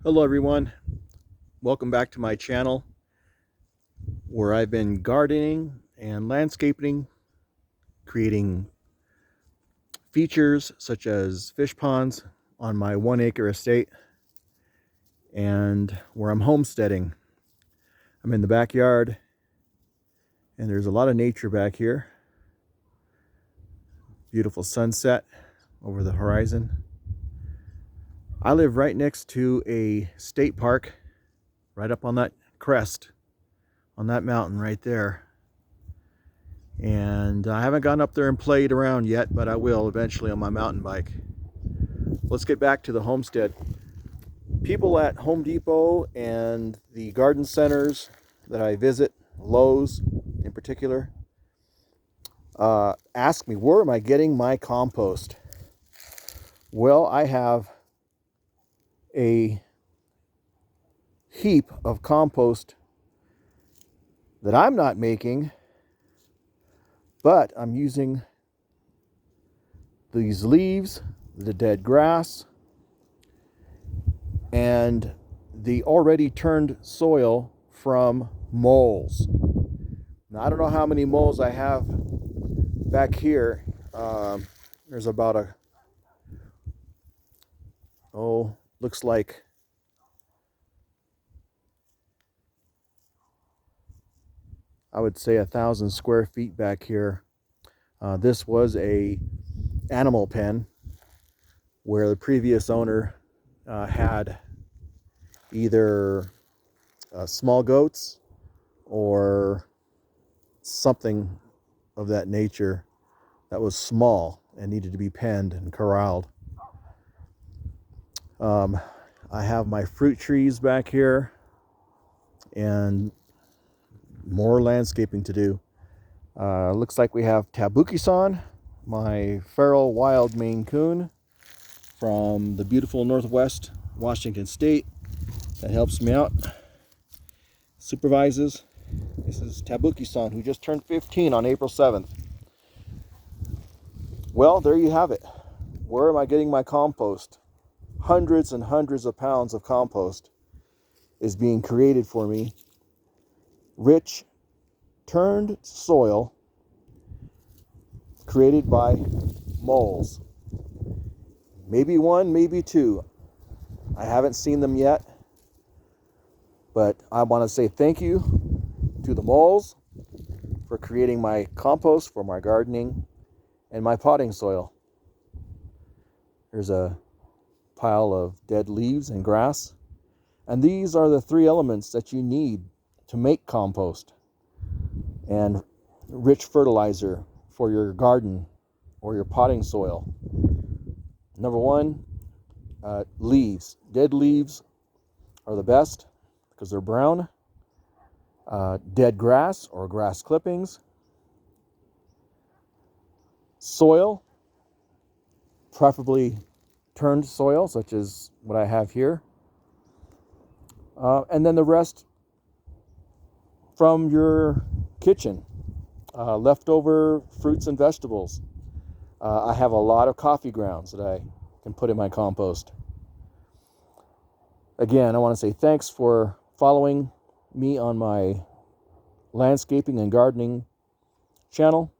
Hello everyone, welcome back to my channel where I've been gardening and landscaping, creating features such as fish ponds on my 1-acre estate, and where I'm homesteading. I'm in the backyard and there's a lot of nature back here. Beautiful sunset over the horizon. I live right next to a state park, right up on that crest, on that mountain right there. And I haven't gone up there and played around yet, but I will eventually on my mountain bike. Let's get back to the homestead. People at Home Depot and the garden centers that I visit, Lowe's in particular, ask me, where am I getting my compost? Well, I have a heap of compost that I'm not making, but I'm using these leaves, the dead grass, and the already turned soil from moles. Now, I don't know how many moles I have back here. There's about looks like I would say 1,000 square feet back here. This was a animal pen where the previous owner had either small goats or something of that nature that was small and needed to be penned and corralled. I have my fruit trees back here and more landscaping to do. Looks like we have Tabuki-san, my feral wild Maine Coon from the beautiful Northwest Washington State, that helps me out, supervises. This is Tabuki-san, who just turned 15 on April 7th. Well, there you have it. Where am I getting my compost? Hundreds and hundreds of pounds of compost is being created for me. Rich, turned soil created by moles. Maybe one, maybe two. I haven't seen them yet, but I want to say thank you to the moles for creating my compost for my gardening and my potting soil. There's a pile of dead leaves and grass, and these are the three elements that you need to make compost and rich fertilizer for your garden or your potting soil. Number one, leaves. Dead leaves are the best because they're brown. Dead grass or grass clippings. Soil, preferably turned soil, such as what I have here. And then the rest from your kitchen. Leftover fruits and vegetables. I have a lot of coffee grounds that I can put in my compost. Again, I want to say thanks for following me on my landscaping and gardening channel.